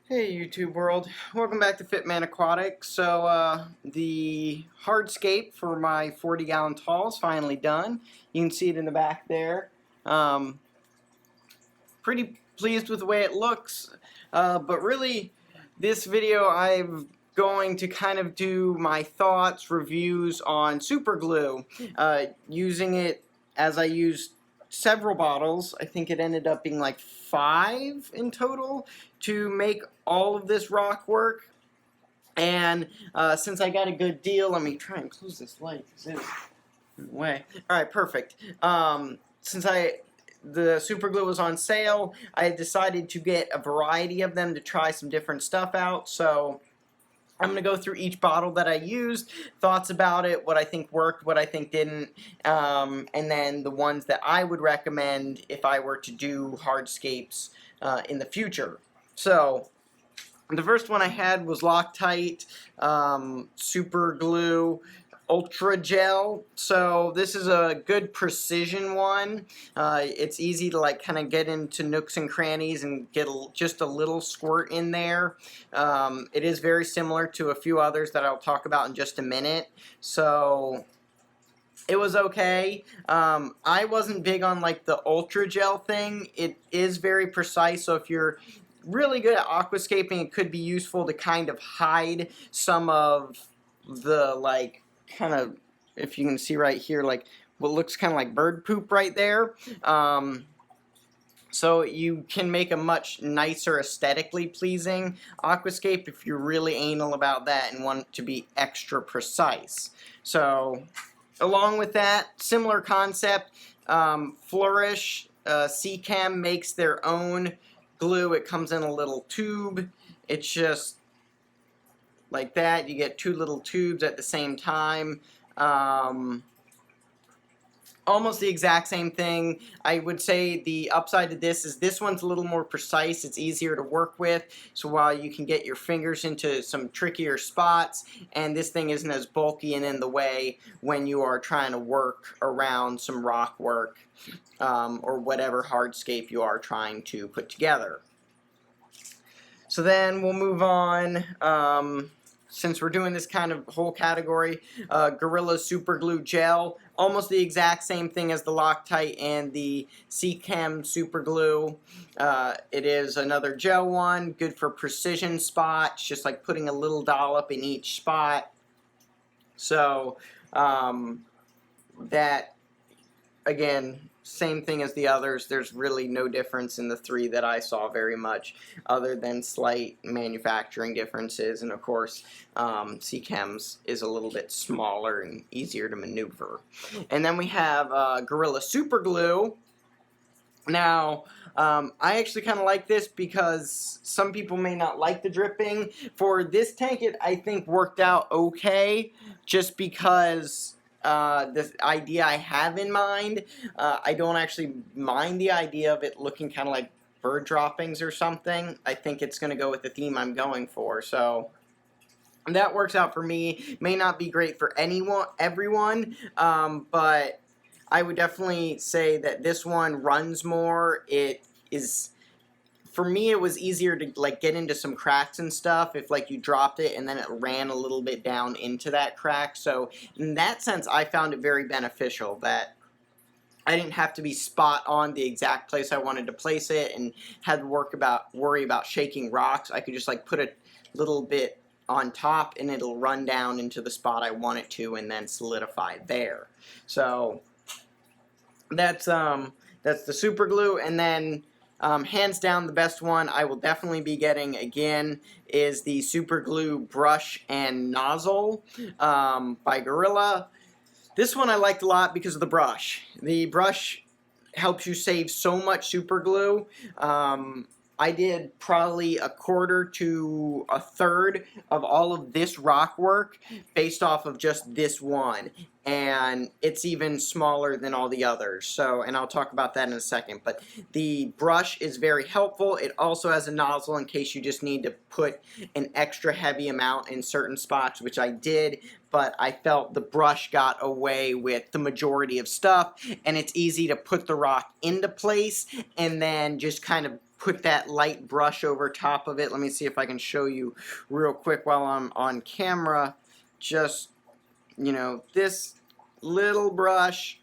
Hey YouTube world, welcome back to Fitman Aquatic. The hardscape for my 40-gallon tall is finally done. You can see it in the back there. Um, Pretty pleased with the way it looks, but really this video I'm going to kind of do my thoughts, reviews on super glue, using it as I used several bottles. I think it ended up being like 5 in total to make all of this rock work. And since I got a good deal, let me try and close this light because it's in the way. Alright, perfect. Since the super glue was on sale, I decided to get a variety of them to try some different stuff out. So I'm going to go through each bottle that I used, thoughts about it, what I think worked, what I think didn't, and then the ones that I would recommend if I were to do hardscapes in the future. So the first one I had was Loctite Super Glue Ultra Gel. So this is a good precision one. It's easy to like kind of get into nooks and crannies and get just a little squirt in there. It is very similar to a few others that I'll talk about in just a minute. So it was okay. I wasn't big on like the ultra gel thing. It is very precise, so if you're really good at aquascaping, it could be useful to kind of hide some of the like kind of, if you can see right here, like what looks kind of like bird poop right there. So you can make a much nicer, aesthetically pleasing aquascape if you're really anal about that and want it to be extra precise. So along with that, similar concept, Flourish Seachem makes their own glue. It comes in a little tube. It's just like that. You get 2 little tubes at the same time. Almost the exact same thing. I would say the upside to this is this one's a little more precise. It's easier to work with. So while you can get your fingers into some trickier spots, and this thing isn't as bulky and in the way when you are trying to work around some rock work or whatever hardscape you are trying to put together. So then we'll move on. Since we're doing this kind of whole category, Gorilla Super Glue Gel, almost the exact same thing as the Loctite and the Seachem Super Glue. It is another gel one, good for precision spots, just like putting a little dollop in each spot. So that, again, same thing as the others. There's really no difference in the 3 that I saw very much, other than slight manufacturing differences. And of course, Seachem's is a little bit smaller and easier to maneuver. And then we have Gorilla Super Glue. Now, I actually kind of like this because some people may not like the dripping. For this tank, it I think worked out okay, just because this idea I have in mind. I don't actually mind the idea of it looking kind of like bird droppings or something. I think it's going to go with the theme I'm going for, so that works out for me. May not be great for everyone, but I would definitely say that this one runs more. It is, for me, it was easier to like get into some cracks and stuff if like you dropped it and then it ran a little bit down into that crack. So in that sense, I found it very beneficial that I didn't have to be spot on the exact place I wanted to place it and had to worry about shaking rocks. I could just like put a little bit on top and it'll run down into the spot I want it to and then solidify there. So that's the super glue. And then hands down the best one I will definitely be getting again is the Super Glue Brush and Nozzle by Gorilla. This one I liked a lot because of the brush. The brush helps you save so much super glue. I did probably 1/4 to 1/3 of all of this rock work based off of just this one, and it's even smaller than all the others. So, and I'll talk about that in a second, but the brush is very helpful. It also has a nozzle in case you just need to put an extra heavy amount in certain spots, which I did, but I felt the brush got away with the majority of stuff, and it's easy to put the rock into place and then just kind of put that light brush over top of it. Let me see if I can show you real quick while I'm on camera. Just, you know, this little brush,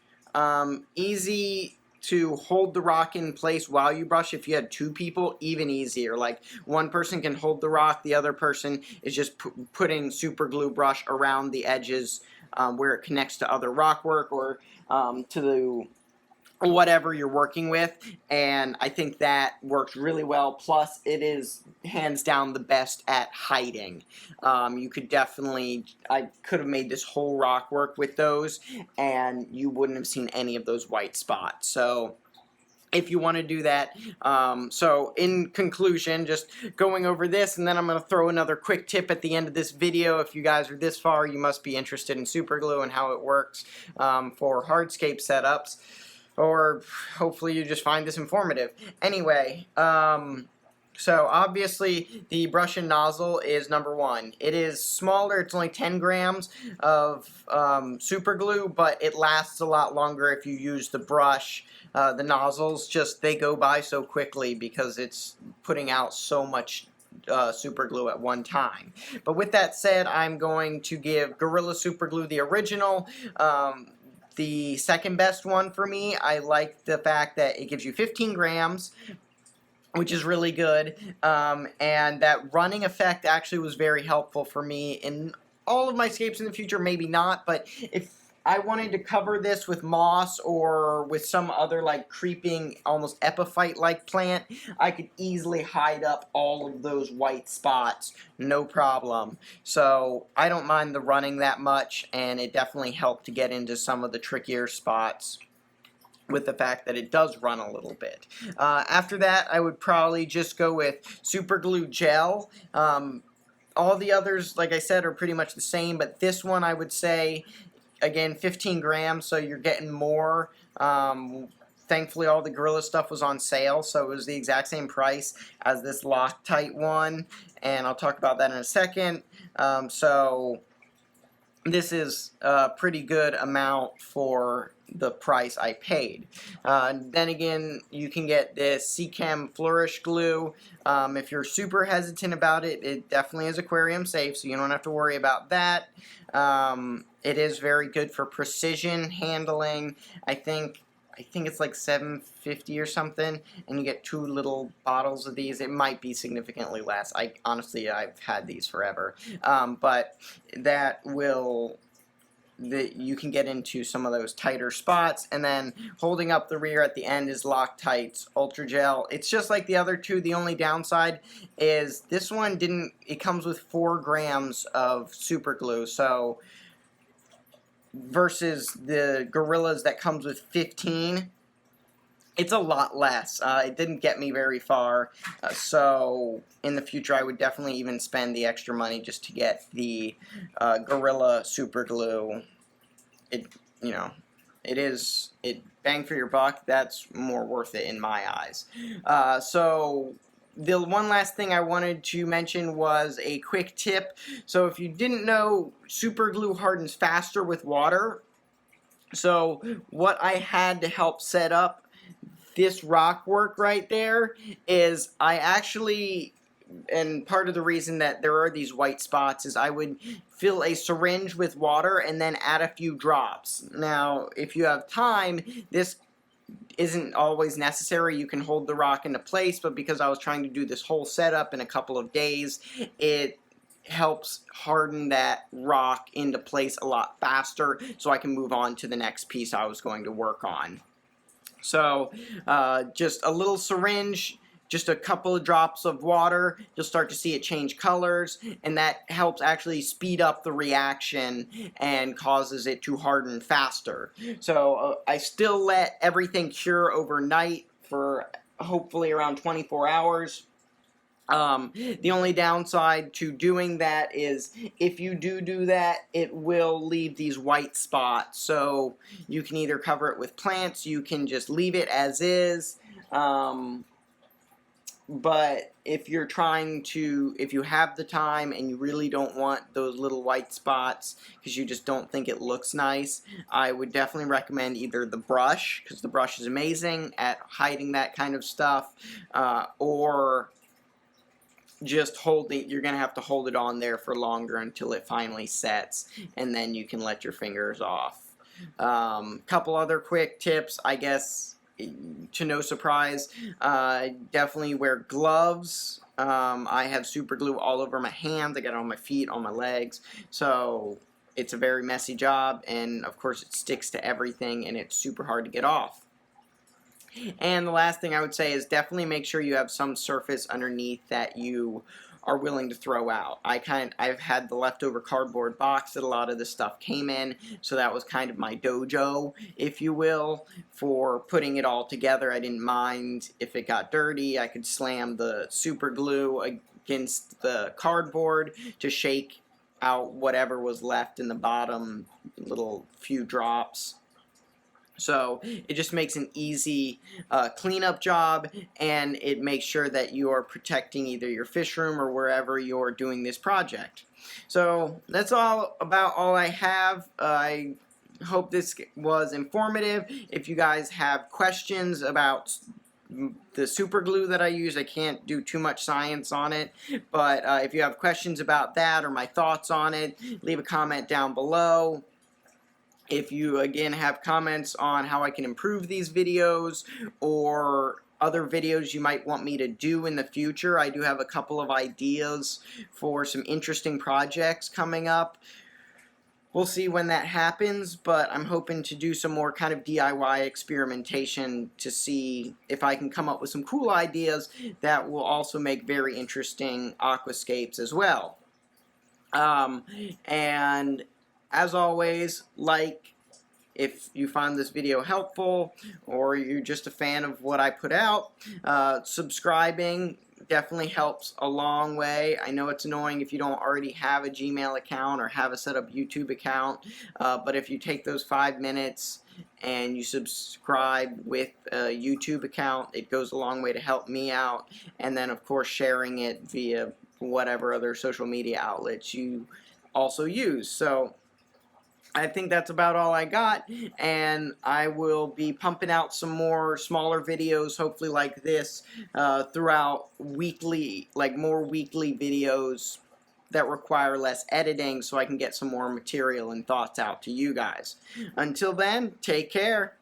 easy to hold the rock in place while you brush. If you had two people, even easier. Like, one person can hold the rock, the other person is just putting super glue brush around the edges where it connects to other rock work or to the whatever you're working with, and I think that works really well. Plus, it is hands down the best at hiding. You could definitely, I could have made this whole rock work with those, and you wouldn't have seen any of those white spots. So if you want to do that. So in conclusion, just going over this, and then I'm going to throw another quick tip at the end of this video. If you guys are this far, you must be interested in super glue and how it works for hardscape setups. Or hopefully you just find this informative. Anyway, so obviously the brush and nozzle is number one. It is smaller, it's only 10 grams of super glue, but it lasts a lot longer if you use the brush. The nozzles, just they go by so quickly because it's putting out so much super glue at one time. But with that said, I'm going to give Gorilla Super Glue the original the second best one for me. I like the fact that it gives you 15 grams, which is really good, and that running effect actually was very helpful for me in all of my scapes in the future. Maybe not, but if I wanted to cover this with moss or with some other like creeping, almost epiphyte-like plant, I could easily hide up all of those white spots, no problem. So I don't mind the running that much, and it definitely helped to get into some of the trickier spots with the fact that it does run a little bit. After that, I would probably just go with super glue gel. All the others, like I said, are pretty much the same, but this one I would say, again, 15 grams, so you're getting more. Thankfully, all the Gorilla stuff was on sale, so it was the exact same price as this Loctite one, and I'll talk about that in a second. So this is a pretty good amount for the price I paid. Then again, you can get this Seachem Flourish Glue. If you're super hesitant about it, it definitely is aquarium safe, so you don't have to worry about that. It is very good for precision handling. I think it's like $7.50 or something, and you get 2 little bottles of these. It might be significantly less. Honestly, I've had these forever, but that will. You can get into some of those tighter spots, and then holding up the rear at the end is Loctite's Ultra Gel. It's just like the other two. The only downside is this one it comes with 4 grams of super glue, so versus the Gorillas that comes with 15, it's a lot less. It didn't get me very far, so in the future I would definitely even spend the extra money just to get the Gorilla Super Glue. It bang for your buck. That's more worth it in my eyes. So the one last thing I wanted to mention was a quick tip. So if you didn't know, super glue hardens faster with water. So what I had to help set up this rock work right there is I actually, and part of the reason that there are these white spots is I would fill a syringe with water and then add a few drops. Now, if you have time, this isn't always necessary. You can hold the rock into place, but because I was trying to do this whole setup in a couple of days, it helps harden that rock into place a lot faster so I can move on to the next piece I was going to work on. So just a little syringe, just a couple of drops of water, you'll start to see it change colors, and that helps actually speed up the reaction and causes it to harden faster. So I still let everything cure overnight for hopefully around 24 hours. The only downside to doing that is if you do that, it will leave these white spots. So you can either cover it with plants, you can just leave it as is. But if you're if you have the time and you really don't want those little white spots because you just don't think it looks nice, I would definitely recommend either the brush, because the brush is amazing at hiding that kind of stuff, or just holding, you're going to have to hold it on there for longer until it finally sets, and then you can let your fingers off. Couple other quick tips, I guess, to no surprise. Definitely wear gloves. I have super glue all over my hands. I got it on my feet, on my legs. So it's a very messy job, and of course it sticks to everything, and it's super hard to get off. And the last thing I would say is definitely make sure you have some surface underneath that you are willing to throw out. I've had the leftover cardboard box that a lot of this stuff came in, so that was kind of my dojo, if you will, for putting it all together. I didn't mind if it got dirty. I could slam the super glue against the cardboard to shake out whatever was left in the bottom, little few drops. So it just makes an easy cleanup job, and it makes sure that you are protecting either your fish room or wherever you're doing this project. So that's all I have. I hope this was informative. If you guys have questions about the super glue that I use, I can't do too much science on it, but if you have questions about that or my thoughts on it, leave a comment down below. If you, again, have comments on how I can improve these videos or other videos you might want me to do in the future, I do have a couple of ideas for some interesting projects coming up. We'll see when that happens, but I'm hoping to do some more kind of DIY experimentation to see if I can come up with some cool ideas that will also make very interesting aquascapes as well. And as always, if you found this video helpful or you're just a fan of what I put out, subscribing definitely helps a long way. I know it's annoying if you don't already have a Gmail account or have a set up YouTube account, but if you take those 5 minutes and you subscribe with a YouTube account, it goes a long way to help me out. And then, of course, sharing it via whatever other social media outlets you also use. So I think that's about all I got, and I will be pumping out some more smaller videos, hopefully like this, throughout weekly, more weekly videos that require less editing so I can get some more material and thoughts out to you guys. Until then, take care.